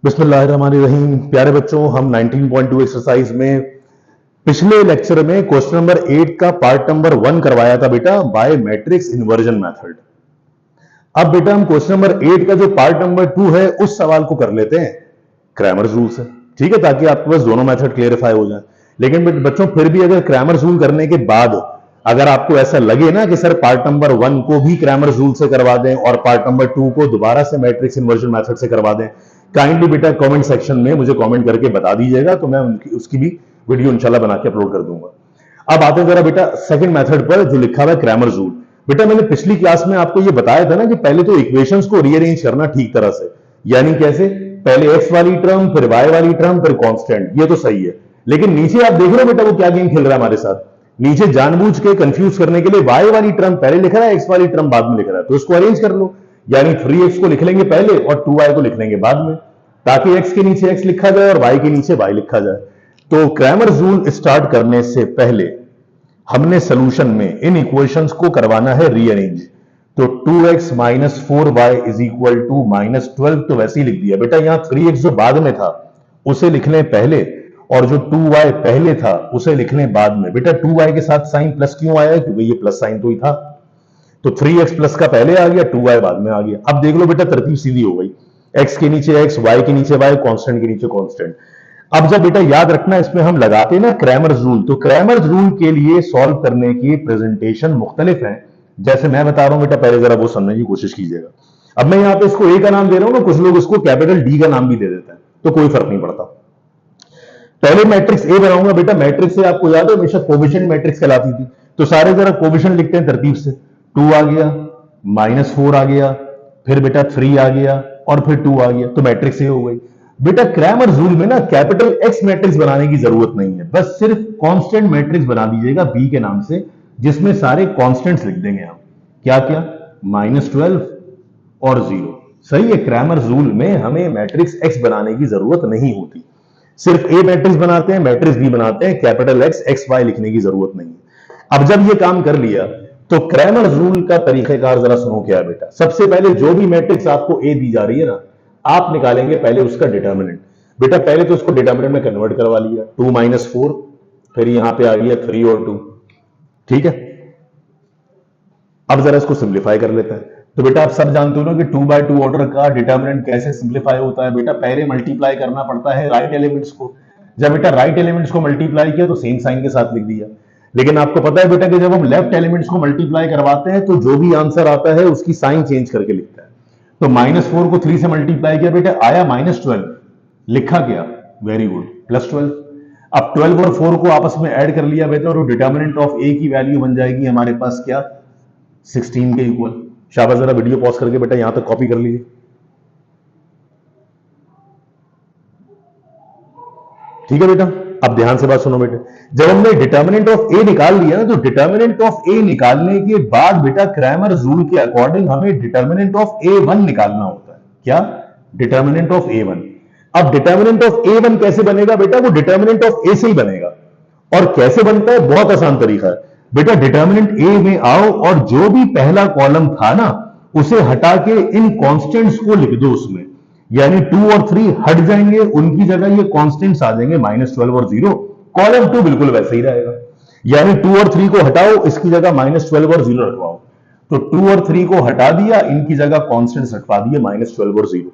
बिस्मिल्लाहिर्रहमानिर्रहीम। प्यारे बच्चों, हम 19.2 एक्सरसाइज में पिछले लेक्चर में क्वेश्चन नंबर 8 का पार्ट नंबर 1 करवाया था बेटा, बाय मैट्रिक्स इन्वर्जन मेथड। अब बेटा हम क्वेश्चन नंबर 8 का जो पार्ट नंबर 2 है उस सवाल को कर लेते हैं क्रैमर्स रूल से, ठीक है, ताकि आपके पास दोनों मेथड क्लियरिफाई हो जाए। लेकिन बच्चों फिर भी अगर क्रैमर्स रूल करने के बाद अगर आपको ऐसा लगे ना कि सर पार्ट नंबर 1 को भी क्रैमर्स रूल से करवा दें और पार्ट नंबर 2 को दोबारा से मैट्रिक्स इन्वर्जन मेथड से करवा दें, काइंडली बेटा कमेंट सेक्शन में मुझे कमेंट करके बता दीजिएगा, तो मैं उसकी भी वीडियो इंशाल्लाह बना के अपलोड कर दूंगा। अब आते हैं जरा बेटा सेकंड मेथड पर जो लिखा हुआ है क्रैमर्स रूल। बेटा मैंने पिछली क्लास में आपको ये बताया था ना कि पहले तो इक्वेशंस को रीअरेंज करना ठीक तरह से, यानी कैसे, पहले एक्स वाली टर्म, फिर वाई वाली टर्म, फिर कांस्टेंट, ये तो सही है। लेकिन नीचे आप देख रहे हो बेटा वो क्या गेम खेल रहा है हमारे साथ। नीचे जानबूझ के कंफ्यूज करने के लिए वाई वाली टर्म पहले लिख रहा है, एक्स वाली टर्म बाद में लिख रहा है, तो इसको अरेंज कर लो, यानी 3x को लिख लेंगे पहले और 2y को लिख लेंगे बाद में, ताकि x के नीचे x लिखा जाए और y के नीचे y लिखा जाए। तो क्रैमर्स रूल स्टार्ट करने से पहले हमने सोल्यूशन में इन इक्वेशंस को करवाना है रीअरेंज। तो 2x minus 4y is equal to minus 12, तो वैसे ही लिख दिया बेटा। यहां 3x जो बाद में था उसे लिख लें पहले और जो 2y पहले था उसे लिख लें बाद में। बेटा 2y के साथ साइन प्लस क्यों आया, क्योंकि ये प्लस साइन तो ही था, तो 3x प्लस का पहले आ गया, 2y बाद में आ गया। अब देख लो बेटा तरतीब सीधी हो गई, x के नीचे x, y के नीचे y, कांस्टेंट के नीचे कांस्टेंट। अब जब बेटा याद रखना इसमें हम लगाते हैं ना क्रैमर्स रूल, तो क्रैमर्स रूल के लिए सॉल्व करने की प्रेजेंटेशन मुख्तलिफ है। जैसे मैं बता रहा हूं बेटा, पहले जरा वो समझने की कोशिश कीजिएगा। अब मैं यहां पे इसको ए का नाम दे रहा हूं ना, कुछ लोग इसको कैपिटल डी का नाम भी दे देते हैं, तो कोई फर्क नहीं पड़ता। पहले मैट्रिक्स ए बनाऊंगा बेटा, मैट्रिक्स से आपको याद है हमेशा कोविशेंट मैट्रिक्स कहलाती थी, तो सारे जरा कोविशेंट लिखते हैं तरतीब से। 2 आ गया, -4 आ गया, फिर बेटा 3 आ गया और फिर 2 आ गया, तो मैट्रिक्स ए हो गई। बेटा क्रैमर्स रूल में ना कैपिटल एक्स मैट्रिक्स बनाने की जरूरत नहीं है, बस सिर्फ कांस्टेंट मैट्रिक्स बना दीजिएगा बी के नाम से, जिसमें सारे कांस्टेंट्स लिख देंगे हम। क्या क्या, -12 और 0। सही है, क्रैमर्स रूल में हमें मैट्रिक्स एक्स बनाने की जरूरत नहीं होती, सिर्फ ए मैट्रिक्स बनाते हैं, मैट्रिक्स बी बनाते हैं, कैपिटल एक्स एक्स वाई लिखने की जरूरत नहीं है। अब जब ये काम कर लिया तो क्रैमर्स रूल का तरीकेकार जरा सुनो क्या है बेटा। सबसे पहले जो भी मैट्रिक्स आपको ए दी जा रही है ना, आप निकालेंगे पहले उसका डिटर्मिनेंट। बेटा पहले तो उसको डिटर्मिनेंट में कन्वर्ट करवा लिया, 2 - 4, फिर यहां पे आ गया 3 और 2, ठीक है। अब जरा इसको सिंप्लीफाई कर लेते हैं। तो बेटा आप सब जानते हो ना कि 2/2 ऑर्डर का डिटर्मिनेंट कैसे सिंप्लीफाई होता है। बेटा पहले मल्टीप्लाई करना पड़ता है राइट एलिमेंट्स को। जब बेटा राइट एलिमेंट्स को मल्टीप्लाई किया तो सेम साइन के साथ लिख दिया। लेकिन आपको पता है बेटा कि जब हम लेफ्ट एलिमेंट्स को मल्टीप्लाई करवाते हैं तो जो भी आंसर आता है उसकी साइन चेंज करके लिखता है। तो -4 को 3 से मल्टीप्लाई किया बेटा, आया -12, लिखा क्या, वेरी गुड, +12। अब 12 और 4 को आपस में ऐड कर लिया बेटा और डिटर्मिनेंट ऑफ ए की वैल्यू बन जाएगी हमारे पास क्या, 16 के इक्वल। शाबाश, जरा वीडियो पॉज करके बेटा यहां तक कॉपी कर लीजिए, ठीक है बेटा। अब ध्यान से बात सुनो बेटे, जब हमने डिटर्मिनेंट ऑफ ए निकाल लिया ना, तो डिटर्मिनेंट ऑफ ए निकालने के बाद बेटा क्रैमर्स रूल के अकॉर्डिंग हमें डिटर्मिनेंट ऑफ ए1 निकालना होता है। क्या, डिटर्मिनेंट ऑफ ए1। अब डिटर्मिनेंट ऑफ ए1 कैसे बनेगा बेटा, वो डिटर्मिनेंट ऑफ ए से ही बनेगा। और कैसे बनता है, बहुत आसान तरीका है बेटा। डिटर्मिनेंट ए में आओ और जो भी पहला कॉलम था ना उसे हटा के इन कांस्टेंट्स को लिख दो उसमें, यानी 2 और 3 हट जाएंगे, उनकी जगह ये कांस्टेंट्स आ जाएंगे -12 और 0। कॉलम 2 बिल्कुल वैसे ही रहेगा, यानी 2 और 3 को हटाओ, इसकी जगह -12 और 0 रखवाओ। तो 2 और 3 को हटा दिया, इनकी जगह कांस्टेंट्स रखवा दिए -12 और 0।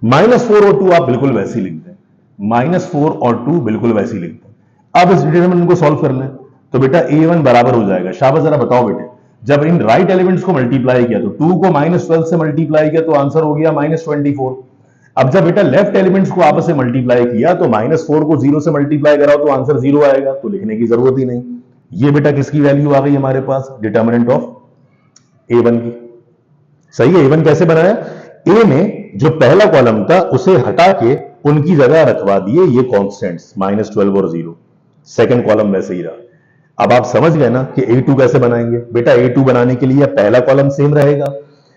-4 और 2 आप बिल्कुल वैसे ही लिख दें, -4 और 2 बिल्कुल वैसे ही लिख दें। अब इस डिटरमिनेंट को सॉल्व कर लें तो बेटा a1 बराबर हो जाएगा। शाबाश, जरा बताओ बेटे, जब इन राइट एलिमेंट्स को मल्टीप्लाई किया तो 2 को -12 से मल्टीप्लाई किया तो आंसर हो गया -24। अब जब बेटा लेफ्ट एलिमेंट्स को आपस में मल्टीप्लाई किया तो -4 को 0 से मल्टीप्लाई कराओ तो आंसर 0 आएगा, तो लिखने की जरूरत ही नहीं। ये बेटा किसकी वैल्यू आ गई हमारे पास, डिटर्मिनेंट ऑफ a1 की। सही है, a1 कैसे बनाया, a में जो पहला कॉलम था उसे हटा के उनकी जगह रखवा दिए ये कांस्टेंट्स -12 और 0, सेकंड कॉलम वैसे ही रहा। अब आप समझ गए ना कि a2 कैसे बनाएंगे। बेटा a2 बनाने के लिए पहला कॉलम सेम रहेगा,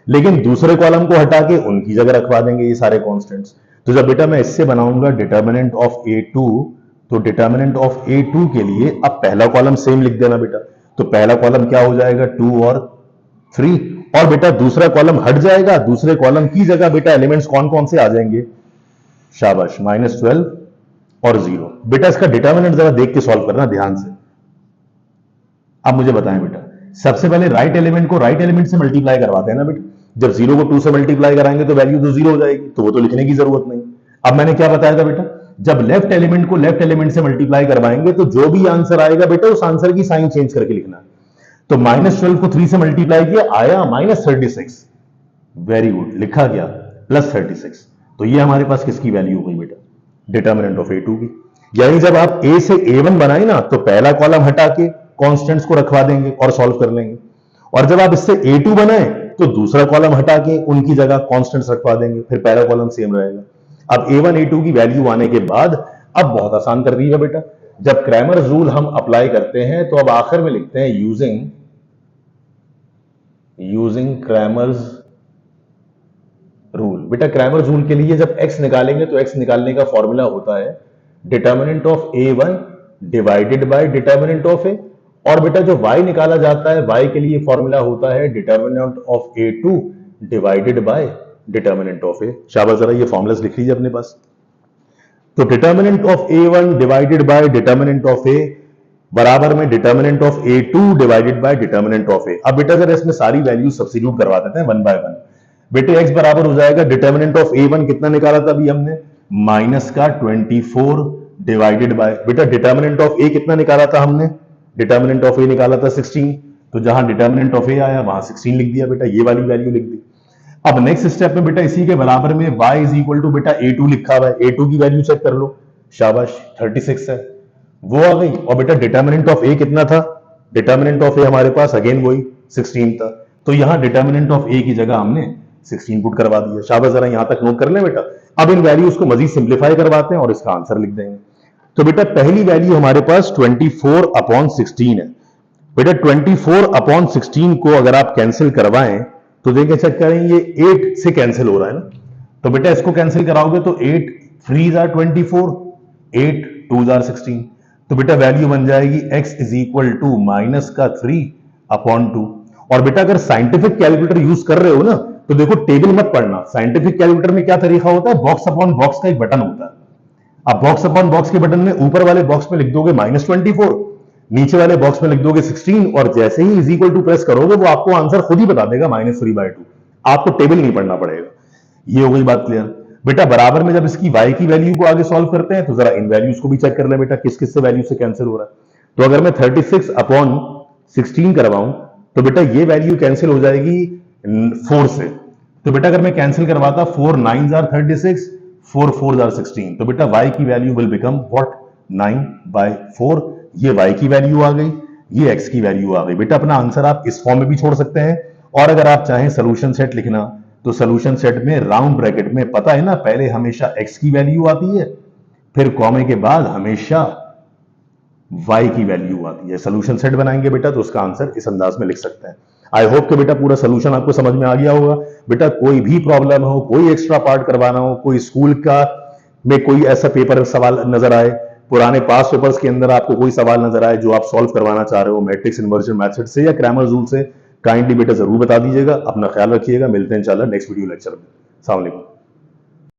लेकिन दूसरे कॉलम को हटा के उनकी जगह रखवा देंगे ये सारे कांस्टेंट्स। तो जब बेटा मैं इससे बनाऊंगा डिटर्मिनेंट ऑफ a2, तो डिटर्मिनेंट ऑफ a2 के लिए अब पहला कॉलम सेम लिख देना बेटा। तो पहला कॉलम क्या हो जाएगा, 2 और 3, और बेटा दूसरा कॉलम हट जाएगा, दूसरे कॉलम की जगह बेटा एलिमेंट्स कौन कौन से आ जाएंगे, शाबाश, -12 और 0। बेटा इसका डिटर्मिनेंट जरा देख के सॉल्व करना ध्यान से। अब मुझे बताएं बेटा, सबसे पहले राइट एलिमेंट को राइट एलिमेंट से मल्टीप्लाई करवाते हैं ना बेटा। जब 0 को 2 से मल्टीप्लाई कराएंगे तो वैल्यू तो 0 हो जाएगी, तो वो तो लिखने की जरूरत नहीं। अब मैंने क्या बताया था बेटा, जब लेफ्ट एलिमेंट को लेफ्ट एलिमेंट से मल्टीप्लाई करवाएंगे तो जो भी आंसर आएगा बेटा उस आंसर की साइन चेंज करके लिखना। तो -12 को 3 से मल्टीप्लाई किया, आया -36। वेरी गुड, लिखा क्या, +36। तो ये हमारे पास किसकी वैल्यू हो गई बेटा, डिटर्मिनेंट ऑफ A2 की। यानी जब आप A से A1 बनाए ना तो पहला कॉलम हटा के कांस्टेंट्स को रखवा देंगे और सॉल्व कर लेंगे, और जब आप इससे A2 बनाए तो दूसरा कॉलम हटा के उनकी जगह कांस्टेंट्स रखवा देंगे, फिर पहला कॉलम सेम रहेगा। अब A1 A2 की वैल्यू आने के बाद अब बहुत आसान कर दीजिए बेटा, जब क्रैमर्स रूल हम अप्लाई करते हैं तो अब आखिर में लिखते हैं यूजिंग क्रैमर्स रूल। बेटा क्रैमर्स रूल के लिए जब x निकालेंगे तो x निकालने का फॉर्मूला होता है determinant of A1 divided by determinant of A, और बेटा जो y निकाला जाता है y के लिए फॉर्मूला होता है determinant of A2 divided by determinant of A। शाबाश, जरा ये फॉर्मूलास लिख लीजिए अपने पास। तो determinant of A1 divided by determinant of A बराबर में determinant of A2 divided by determinant of A। अब बेटा जरा इसमें सारी वैल्यू सब्स्टिट्यूट करवा देते हैं 1 बाय 1। बेटे x बराबर हो जाएगा डिटर्मिनेंट ऑफ A1 कितना निकाला था अभी हमने, -24 डिवाइडेड बाय, बेटा डिटर्मिनेंट ऑफ A कितना निकाला था हमने, डिटर्मिनेंट ऑफ A निकाला था 16, तो जहां डिटर्मिनेंट ऑफ A आया वहां 16 लिख दिया बेटा, ये वाली वैल्यू लिख दी। अब नेक्स्ट स्टेप में बेटा इसी के बराबर में y इज इक्वल टू बेटा A2 लिखा हुआ है, A2 की वैल्यू चेक कर लो, शाबाश 36 है, वो आ गई। और बेटा डिटर्मिनेंट ऑफ A कितना था, डिटर्मिनेंट ऑफ A हमारे पास अगेन वही 16 था, तो यहां डिटर्मिनेंट ऑफ A की जगह हमने 16 पुट करवा दिया। शाबाश, जरा यहां तक नोट कर लें बेटा। अब इन वैल्यूज को मजीद सिंप्लीफाई करवाते हैं और इसका आंसर लिख देंगे। तो बेटा पहली वैल्यू हमारे पास 24/16 है। बेटा 24/16 को अगर आप कैंसिल करवाएं तो देखिए, चेक करें ये 8 से कैंसिल हो रहा है ना, तो बेटा इसको कैंसिल कराओगे तो 8 3 आर 24, 8 2 आर 16, तो बेटा वैल्यू बन जाएगी x इज इक्वल टू -3/2। और बेटा अगर साइंटिफिक कैलकुलेटर यूज कर रहे हो ना तो देखो टेबल मत पढ़ना, साइंटिफिक कैलकुलेटर में क्या तरीका होता है, बॉक्स अपॉन बॉक्स का एक बटन होता है। अब बॉक्स अपॉन बॉक्स के बटन में ऊपर वाले बॉक्स में लिख दोगे -24, नीचे वाले बॉक्स में लिख दोगे 16, और जैसे ही इज इक्वल टू प्रेस करोगे वो आपको आंसर खुद ही बता देगा -3/2, आपको टेबल नहीं पढ़ना पड़ेगा। ये हो गई बात क्लियर। बेटा बराबर में जब इसकी y की वैल्यू को आगे सॉल्व करते हैं तो जरा इन वैल्यूज को भी चेक कर ले बेटा, किस किस से वैल्यू से कैंसिल हो रहा है। तो अगर मैं 36/16 करवाऊं तो बेटा ये वैल्यू कैंसिल हो जाएगी 4 से, तो बेटा अगर मैं कैंसिल करवाता 4 9s आर 36, 4 4s आर 16, तो बेटा y की वैल्यू विल बिकम व्हाट 9/4। ये y की वैल्यू आ गई, ये x की वैल्यू आ गई। बेटा अपना आंसर आप इस फॉर्म में भी छोड़ सकते हैं, और अगर आप चाहें सोल्यूशन सेट लिखना तो सोल्यूशन सेट में राउंड ब्रैकेट में पता है ना, पहले हमेशा x की वैल्यू आती है, फिर कॉमे के बाद हमेशा y की वैल्यू आती है। सोल्यूशन सेट बनाएंगे बेटा तो उसका आंसर इस अंदाज में लिख सकते हैं। आई होप कि बेटा पूरा सोल्यूशन आपको समझ में आ गया होगा। बेटा कोई भी प्रॉब्लम हो, कोई एक्स्ट्रा पार्ट करवाना हो, कोई स्कूल का में कोई ऐसा पेपर सवाल नजर आए, पुराने पास पेपर्स के अंदर आपको कोई सवाल नजर आए जो आप सॉल्व करवाना चाह रहे हो मैट्रिक्स इन्वर्जन मेथड से या क्रैमर्स रूल से, काइंडली बेटा जरूर बता दीजिएगा। अपना ख्याल रखिएगा, मिलते हैं इंशाल्लाह नेक्स्ट वीडियो लेक्चर में। अस्सलाम वालेकुम।